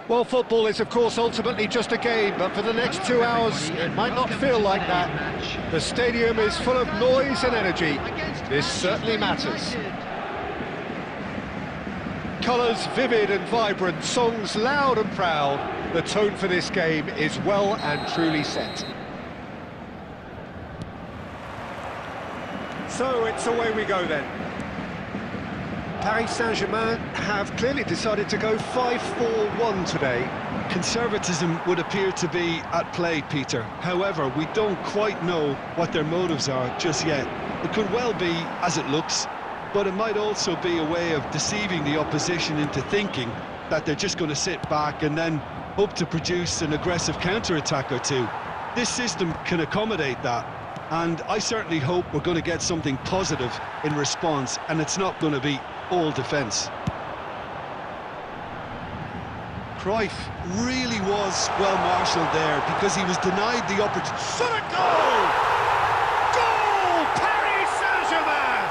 Well, football is, of course, ultimately just a game, but for the next 2 hours, it might not feel like that. The stadium is full of noise and energy. This certainly matters. Colours vivid and vibrant, songs loud and proud. The tone for this game is well and truly set. So it's away we go then. Paris Saint-Germain have clearly decided to go 5-4-1 today. Conservatism would appear to be at play, Peter. However, we don't quite know what their motives are just yet. It could well be as it looks, but it might also be a way of deceiving the opposition into thinking that they're just going to sit back and then hope to produce an aggressive counter-attack or two. This system can accommodate that, and I certainly hope we're going to get something positive in response, and it's not going to be all defence. Cruyff really was well marshalled there because he was denied the opportunity. Shot a goal! Goal! Paris Saint-Germain!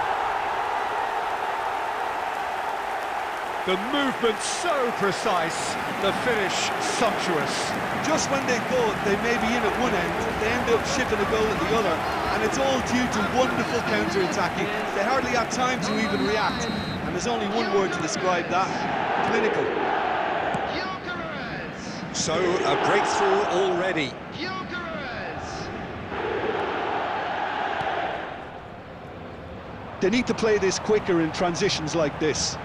The movement so precise, the finish sumptuous. Just when they thought they may be in at one end, they end up shipping a goal at the other, and it's all due to wonderful counter-attacking. They hardly have time to even react, and there's only one word to describe that: clinical. So, a breakthrough already. They need to play this quicker in transitions like this.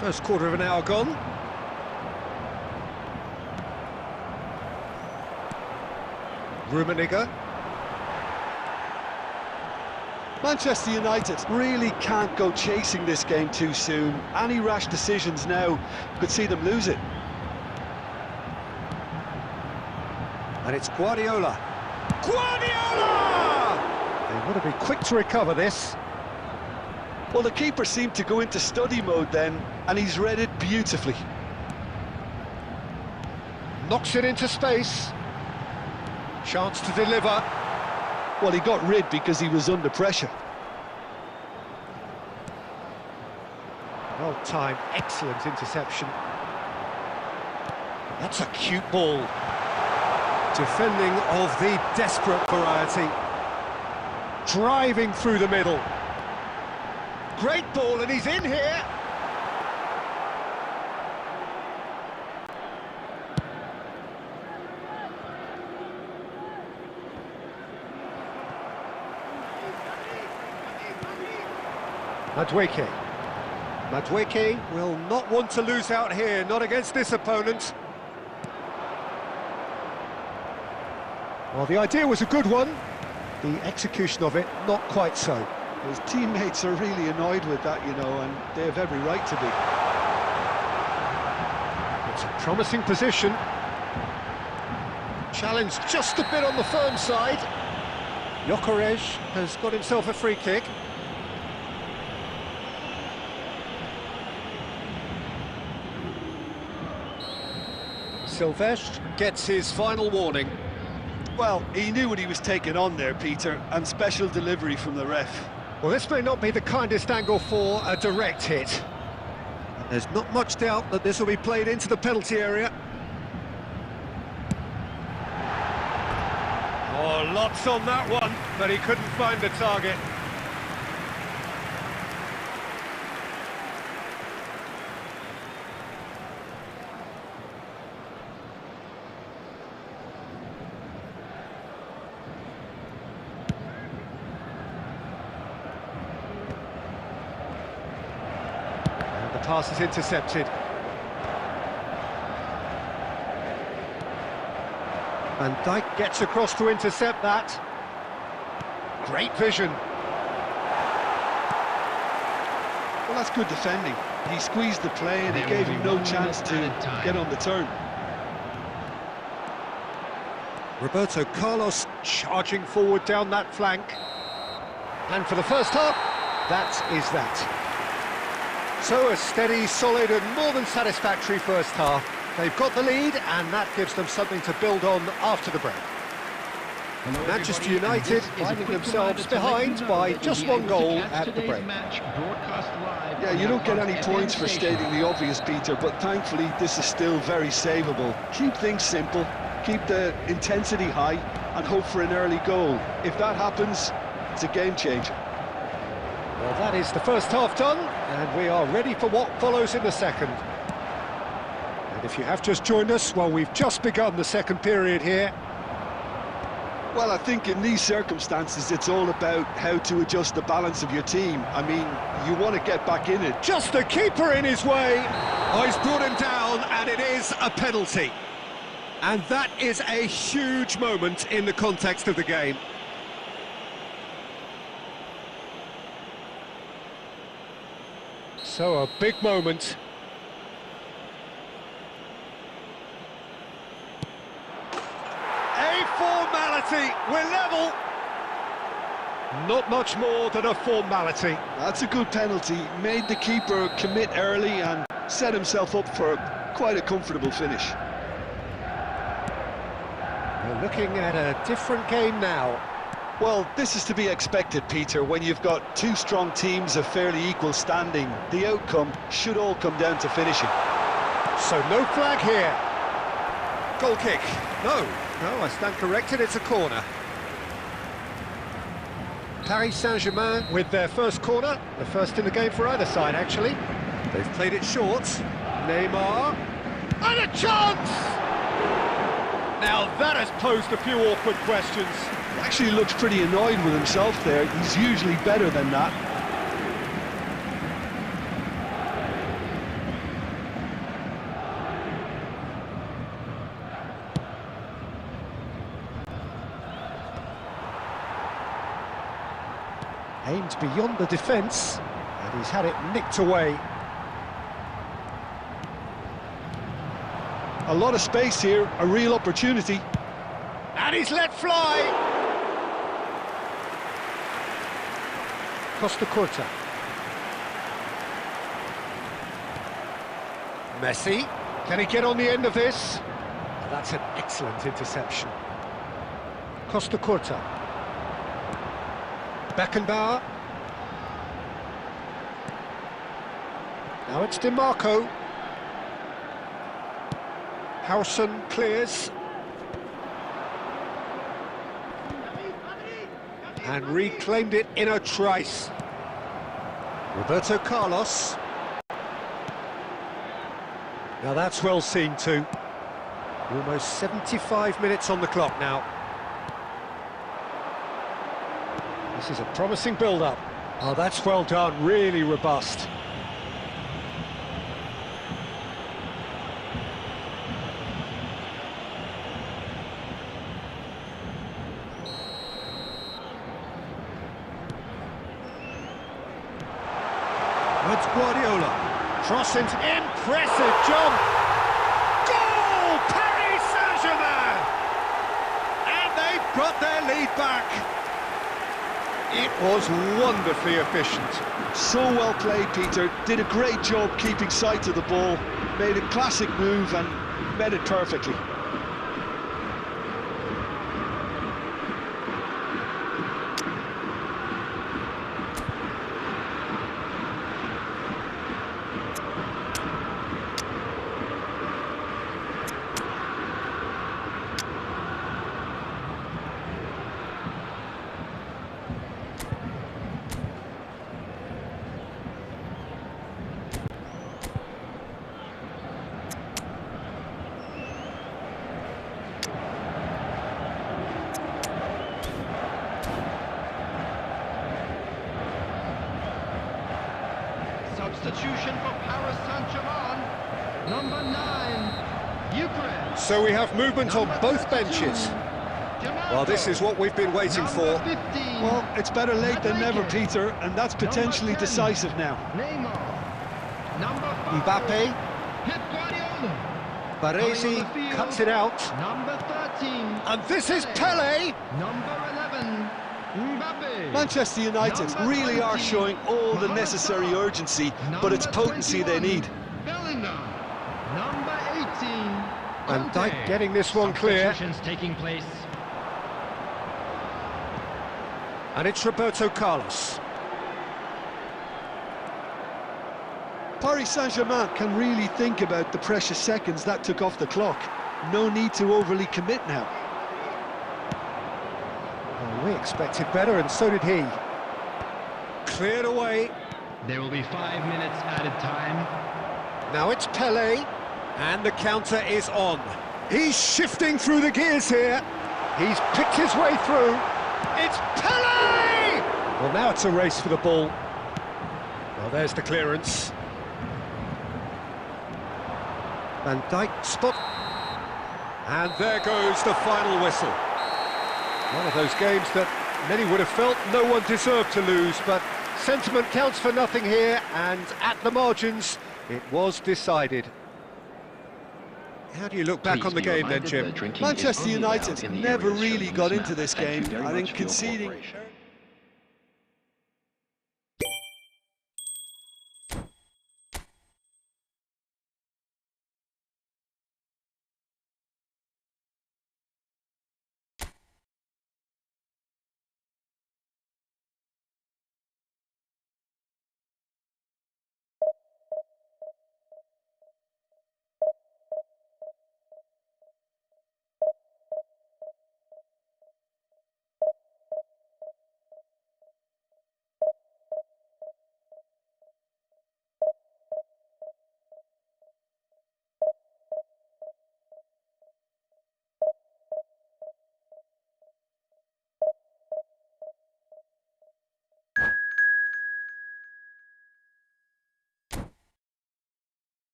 First quarter of an hour gone. Rummenigge. Manchester United really can't go chasing this game too soon. Any rash decisions now could see them lose it. And it's Guardiola. Guardiola! They want to be quick to recover this. Well, the keeper seemed to go into study mode then, and he's read it beautifully. Knocks it into space. Chance to deliver. Well, he got rid because he was under pressure. Well timed, excellent interception. That's a cute ball. Defending of the desperate variety. Driving through the middle. Great ball, and he's in here. Madueke will not want to lose out here, not against this opponent. Well, the idea was a good one, the execution of it, not quite so. His teammates are really annoyed with that, you know, and they have every right to be. It's a promising position. Challenge just a bit on the firm side. Gyökeres has got himself a free kick. Silvestre gets his final warning. Well, he knew what he was taking on there, Peter, and special delivery from the ref. Well, this may not be the kindest angle for a direct hit. There's not much doubt that this will be played into the penalty area. Oh, lots on that one, but he couldn't find the target. The pass is intercepted. Van Dijk gets across to intercept that. Great vision. Well, that's good defending. He squeezed the play and he gave him no chance to get on the turn. Roberto Carlos charging forward down that flank. And for the first half, that is that. So a steady, solid and more than satisfactory first half. They've got the lead and that gives them something to build on after the break. Manchester United finding themselves behind by just one goal at the break. Yeah, you don't get any points for stating the obvious, Peter, but thankfully this is still very savable. Keep things simple, keep the intensity high, and hope for an early goal. If that happens, it's a game changer. Well, that is the first half done, and we are ready for what follows in the second. And if you have just joined us, well, we've just begun the second period here. Well, I think in these circumstances, it's all about how to adjust the balance of your team. I mean, you want to get back in it. Just the keeper in his way. Oh, he's brought him down, and it is a penalty. And that is a huge moment in the context of the game. So a big moment. A formality, we're level. Not much more than a formality. That's a good penalty. Made the keeper commit early and set himself up for quite a comfortable finish. We're looking at a different game now. Well, this is to be expected, Peter. When you've got two strong teams of fairly equal standing, the outcome should all come down to finishing. So no flag here. Goal kick. No, I stand corrected, it's a corner. Paris Saint-Germain with their first corner, the first in the game for either side, actually. They've played it short. Neymar, and a chance! Now that has posed a few awkward questions. He actually looks pretty annoyed with himself there. He's usually better than that. Aimed beyond the defence, and he's had it nicked away. A lot of space here, a real opportunity. And he's let fly! Costa Curta. Messi, can he get on the end of this? Oh, that's an excellent interception. Costa Curta. Beckenbauer. Now it's DiMarco. Howson clears. And reclaimed it in a trice. Roberto Carlos. Now that's well seen too. Almost 75 minutes on the clock now. This is a promising build-up. Oh, that's well done, really robust. It's Guardiola. Crossing, impressive jump. Goal! Paris Saint-Germain! And they've got their lead back. It was wonderfully efficient. So well played, Peter. Did a great job keeping sight of the ball. Made a classic move and met it perfectly. Substitution for Paris Saint-Germain, number 9, Ukraine. So we have movement on both benches. Well, this is what we've been waiting for. Well, it's better late than never, Peter, and that's potentially decisive now. Neymar, number 5, Mbappe, Pep Guardiola, Baresi cuts it out. number 13, And this is Pele. number 11, Mbappe. Manchester United really are showing all the necessary urgency, but it's potency they need. Bellingham, number 18, Van Dijk getting this one clear. Substitutions taking place. And it's Roberto Carlos. Paris Saint-Germain can really think about the precious seconds that took off the clock. No need to overly commit now. Oh, we expected better, and so did he. Cleared away. There will be 5 minutes added time. Now it's Pelé, and the counter is on. He's shifting through the gears here. He's picked his way through. It's Pelé! Well, now it's a race for the ball. Well, there's the clearance. Van Dijk spot. And there goes the final whistle. One of those games that many would have felt no one deserved to lose, but sentiment counts for nothing here, and at the margins, it was decided. How do you look back on the game then, Jim? Manchester United never really got into this game. I think conceding...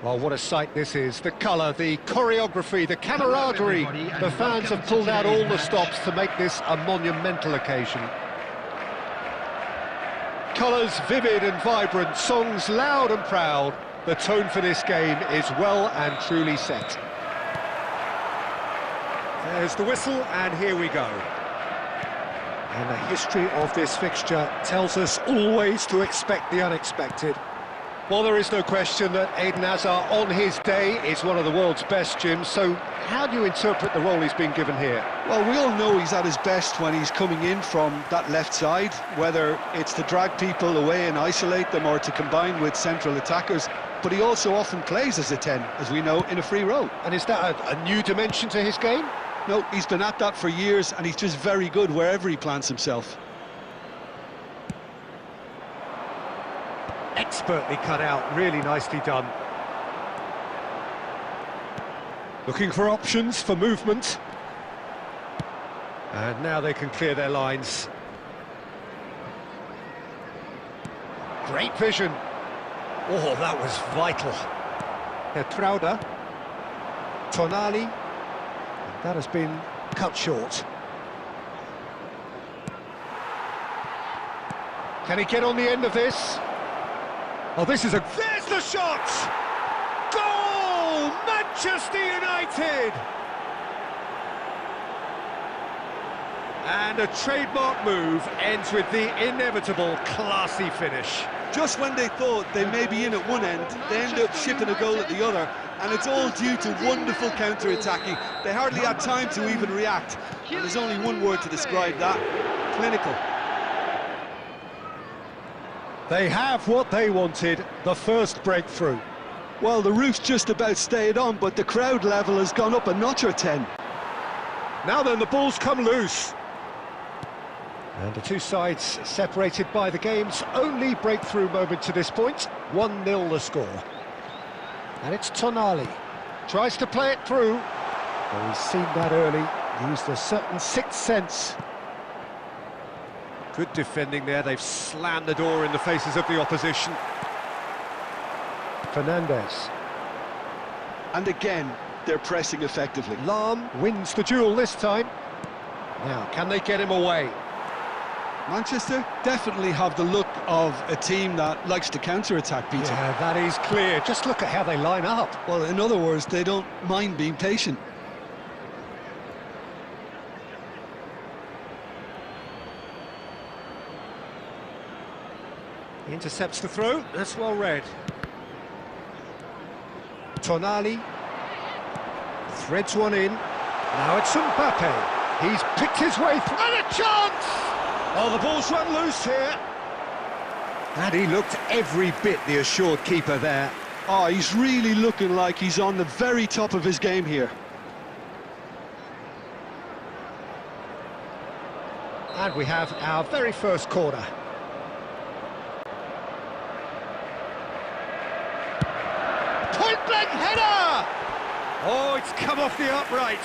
Well, what a sight this is. The colour, the choreography, the camaraderie. The fans have pulled out all the stops to make this a monumental occasion. colours vivid and vibrant, songs loud and proud. The tone for this game is well and truly set. There's the whistle, and here we go. And the history of this fixture tells us always to expect the unexpected. Well, there is no question that Eden Hazard, on his day, is one of the world's best, Jim. So how do you interpret the role he's been given here? Well, we all know he's at his best when he's coming in from that left side, whether it's to drag people away and isolate them or to combine with central attackers. But he also often plays as a 10, as we know, in a free role. And is that a new dimension to his game? No, he's been at that for years, and he's just very good wherever he plants himself. Expertly cut out, really nicely done. Looking for options for movement. And now they can clear their lines. Great vision. Oh, that was vital. Trauda. Tonali. That has been cut short. Can he get on the end of this? Oh, this is there's the shot! Goal! Manchester United! And a trademark move ends with the inevitable classy finish. Just when they thought they may be in at one end, they end up shipping a goal at the other, and it's all due to wonderful counter-attacking. They hardly had time to even react, and there's only one word to describe that: clinical. They have what they wanted, the first breakthrough. Well, the roof's just about stayed on, but the crowd level has gone up a notch or 10. Now then, the ball's come loose. And the two sides separated by the game's only breakthrough moment to this point. 1-0 the score. And it's Tonali. Tries to play it through. Well, he's seen that early, used a certain sixth sense. Good defending there, they've slammed the door in the faces of the opposition. Fernandes. And again, they're pressing effectively. Lahm wins the duel this time. Now, can they get him away? Manchester definitely have the look of a team that likes to counter-attack, Peter. Yeah, that is clear. Just look at how they line up. Well, in other words, they don't mind being patient. He intercepts the throw, that's well read. Tonali threads one in. Now it's Mbappe. He's picked his way through. And a chance! Oh, the ball's run loose here. And he looked every bit the assured keeper there. Oh, he's really looking like he's on the very top of his game here. And we have our very first corner. Point-blank header! Oh, it's come off the upright.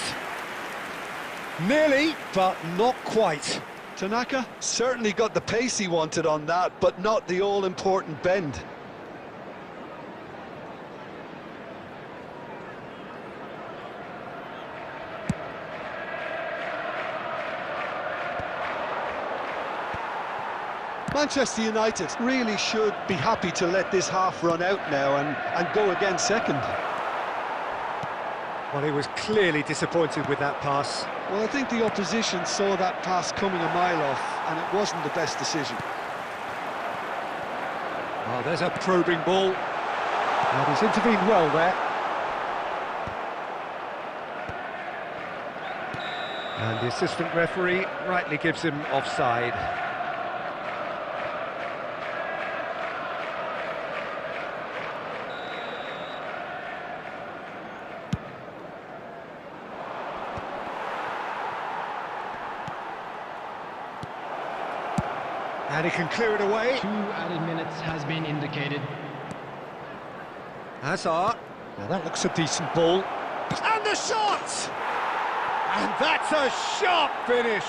Nearly, but not quite. Tanaka certainly got the pace he wanted on that, but not the all-important bend. Manchester United really should be happy to let this half run out now and go again second. Well, he was clearly disappointed with that pass. Well, I think the opposition saw that pass coming a mile off, and it wasn't the best decision. Oh, there's a probing ball. And he's intervened well there. And the assistant referee rightly gives him offside. And he can clear it away. 2 added minutes has been indicated. Hazard. Now that looks a decent ball. And the shot! And that's a sharp finish.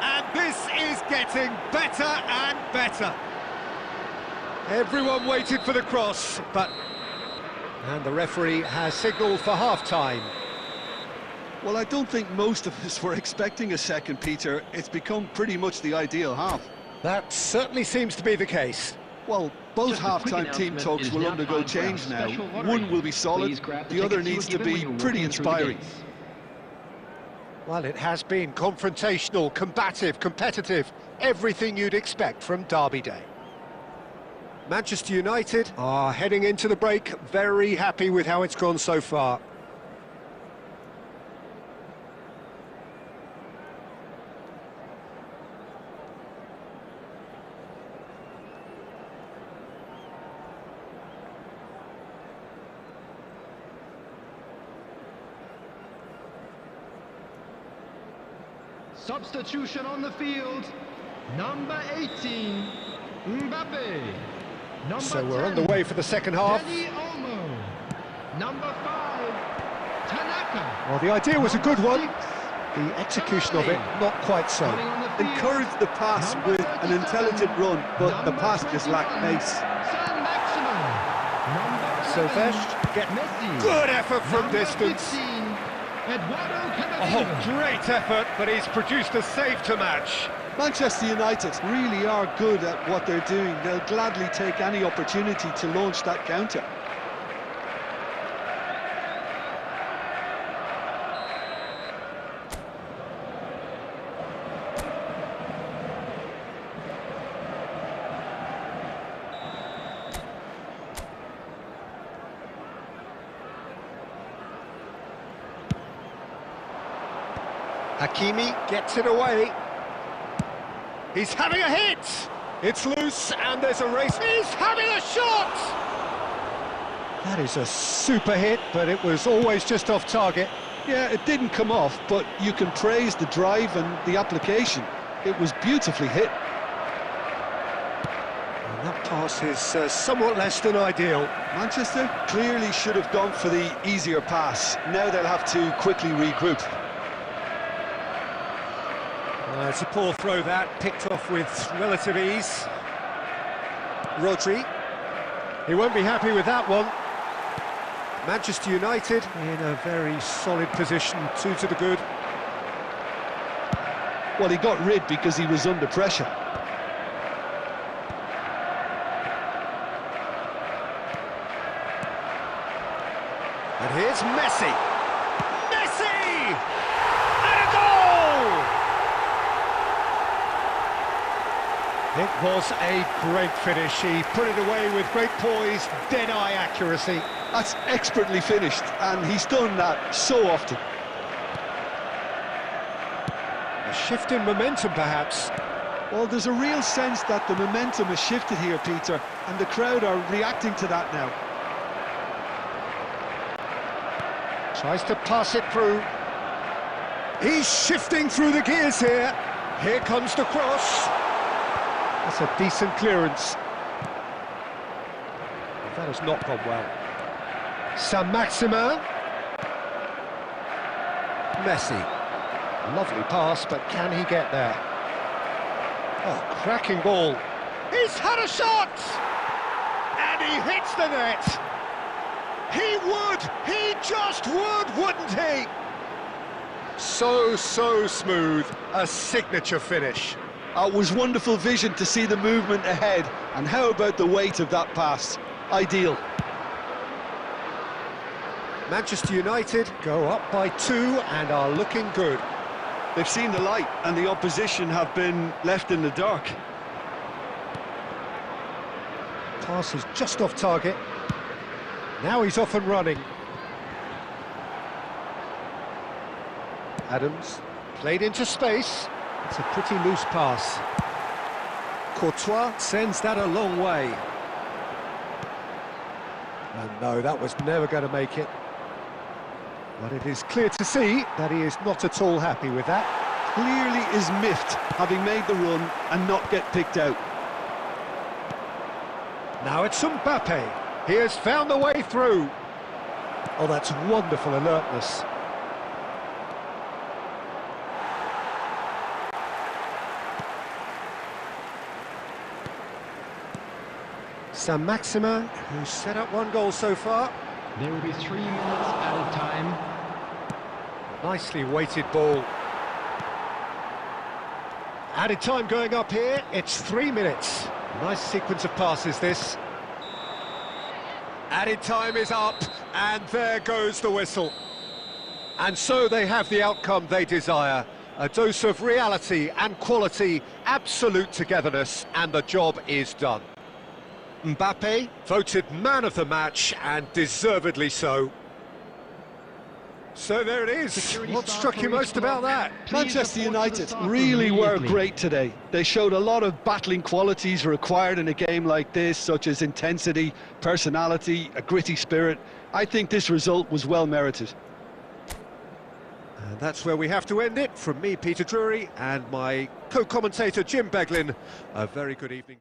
And this is getting better and better. Everyone waited for the cross, but... And the referee has signalled for half-time. Well, I don't think most of us were expecting a second, Peter. It's become pretty much the ideal half. That certainly seems to be the case. Well, both Just a quick half-time team announcement, talks it is will now undergo time for our change now. special lottery. One will be solid, Please grab the the other tickets you needs were to given be when you were pretty walking through the inspiring. gates. Well, it has been confrontational, combative, competitive, everything you'd expect from Derby Day. Manchester United are heading into the break, very happy with how it's gone so far. Substitution on the field. Number 18, Mbappe. Number So we're 10, underway for the second half. Deli Olmo. Number 5, Tanaka. Well, the idea was a good Number one. 6, The execution of it, not quite so. running on the field. Encourage the pass Number with an 37, intelligent run, but the number pass just lacked 21, pace. San Maximin. Number 11, Sylvestre get Messi. good effort from Number distance. 15, Eduardo Oh, Camavinga. great effort, but he's produced a save to match. Manchester United really are good at what they're doing. They'll gladly take any opportunity to launch that counter. Hakimi gets it away. He's having a hit! It's loose, and there's a race. He's having a shot! That is a super hit, but it was always just off target. Yeah, it didn't come off, but you can praise the drive and the application. It was beautifully hit. And that pass is somewhat less than ideal. Manchester clearly should have gone for the easier pass. Now they'll have to quickly regroup. It's a poor throw that, picked off with relative ease. Rodri. He won't be happy with that one. Manchester United in a very solid position, 2 to the good. Well, he got rid because he was under pressure. And here's Messi. Messi! And a goal! It was a great finish. He put it away with great poise, dead-eye accuracy. That's expertly finished, and he's done that so often. A shift in momentum, perhaps. Well, there's a real sense that the momentum has shifted here, Peter, and the crowd are reacting to that now. Tries to pass it through. He's shifting through the gears here. Here comes the cross. That's a decent clearance. That has not gone well. San Maximin. Messi. Lovely pass, but can he get there? Oh, cracking ball. He's had a shot! And he hits the net. He would! He just would, wouldn't he? So smooth. A signature finish. It was wonderful vision to see the movement ahead, and how about the weight of that pass? Ideal. Manchester United go up by 2 and are looking good. They've seen the light, and the opposition have been left in the dark. Pass is just off target. Now he's off and running. Adams played into space. It's a pretty loose pass. Courtois sends that a long way. And no, that was never going to make it. But it is clear to see that he is not at all happy with that. Clearly is miffed, having made the run and not get picked out. Now it's Mbappe. He has found the way through. Oh, that's wonderful alertness. San Maximin, who's set up 1 goal so far. There will be 3 minutes added time. Nicely weighted ball. Added time going up here, it's 3 minutes. Nice sequence of passes, this. Added time is up, and there goes the whistle. And so they have the outcome they desire. A dose of reality and quality, absolute togetherness, and the job is done. Mbappe, voted man of the match, and deservedly so. So there it is. Security What staff struck you for most each about club. that? Please Manchester report to the United staff room really were immediately. great today. They showed a lot of battling qualities required in a game like this, such as intensity, personality, a gritty spirit. I think this result was well merited. And that's where we have to end it. From me, Peter Drury, and my co-commentator, Jim Beglin. A very good evening.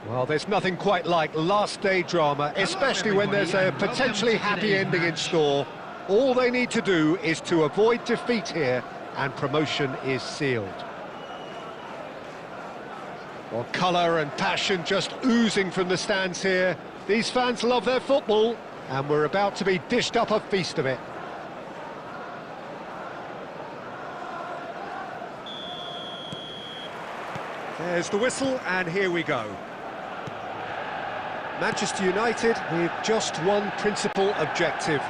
Well, there's nothing quite like last-day drama, especially when there's a potentially happy ending in store. All they need to do is to avoid defeat here, and promotion is sealed. Well, colour and passion just oozing from the stands here. These fans love their football, and we're about to be dished up a feast of it. There's the whistle, and here we go. Manchester United with just one principal objective: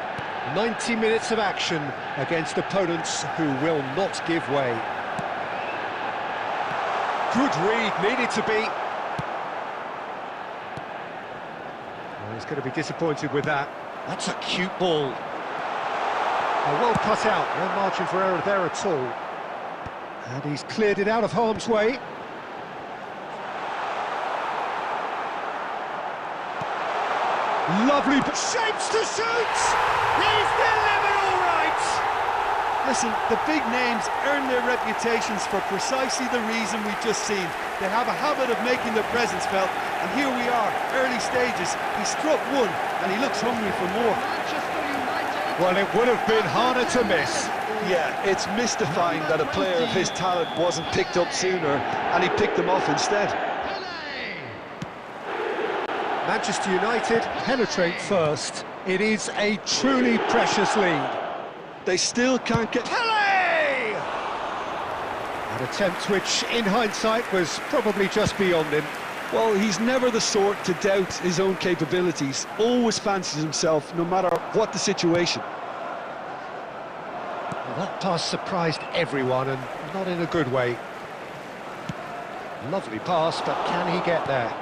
90 minutes of action against opponents who will not give way. Good read, needed to be. Well, he's going to be disappointed with that. That's a cute ball. Well cut out, no margin for error there at all. And he's cleared it out of harm's way. Lovely shapes to shoot! He's delivered all right! Listen, the big names earn their reputations for precisely the reason we've just seen. They have a habit of making their presence felt, and here we are, early stages. He struck one, and he looks hungry for more. Well, it would have been harder to miss. Yeah, it's mystifying that a player of his talent wasn't picked up sooner, and he picked them off instead. Manchester United penetrate first. It is a truly precious lead. They still can't get... Pele! An attempt which, in hindsight, was probably just beyond him. Well, he's never the sort to doubt his own capabilities. Always fancies himself, no matter what the situation. Well, that pass surprised everyone, and not in a good way. Lovely pass, but can he get there?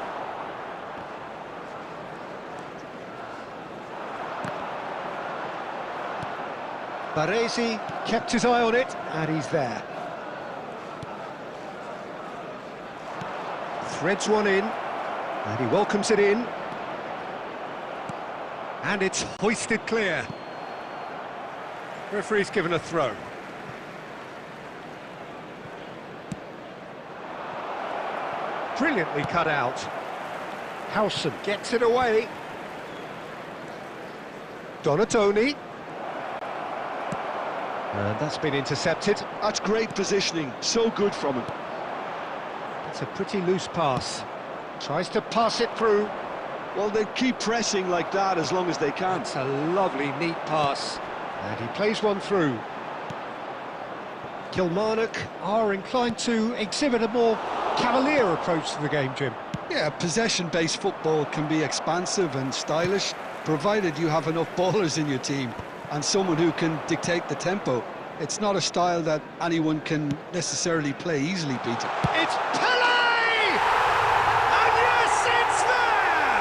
Baresi kept his eye on it, and he's there. Threads one in, and he welcomes it in. And it's hoisted clear. Referee's given a throw. Brilliantly cut out. Howson gets it away. Donatoni. And that's been intercepted. That's great positioning, so good from him. It's a pretty loose pass. Tries to pass it through. Well, they keep pressing like that as long as they can. It's a lovely, neat pass. And he plays one through. Kilmarnock are inclined to exhibit a more cavalier approach to the game, Jim. Yeah, possession-based football can be expansive and stylish, provided you have enough ballers in your team and someone who can dictate the tempo. It's not a style that anyone can necessarily play easily, Peter. It's Pele! And yes, it's there!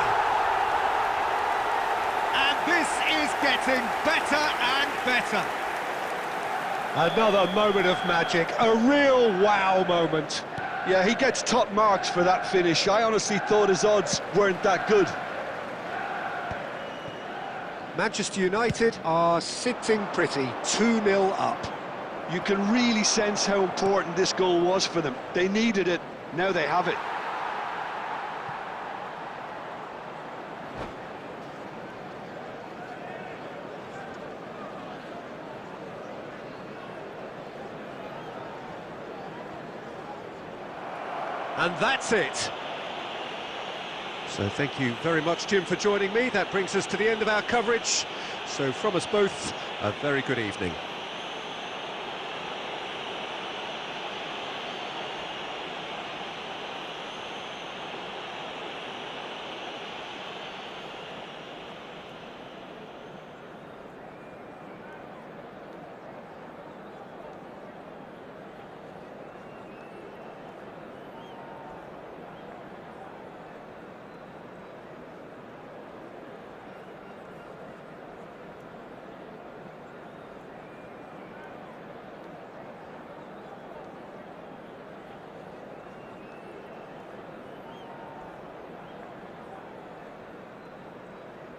And this is getting better and better. Another moment of magic, a real wow moment. Yeah, he gets top marks for that finish. I honestly thought his odds weren't that good. Manchester United are sitting pretty, 2-0 up. You can really sense how important this goal was for them. They needed it, now they have it. And that's it. So thank you very much, Jim, for joining me. That brings us to the end of our coverage. So from us both, a very good evening.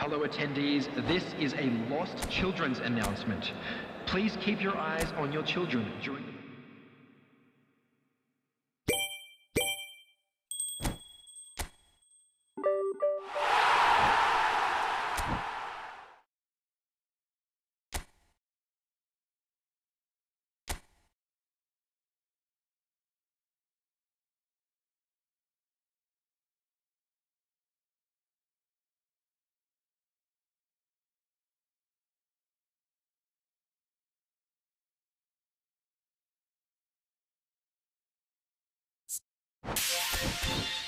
Hello attendees, this is a lost children's announcement. Please keep your eyes on your children during the it.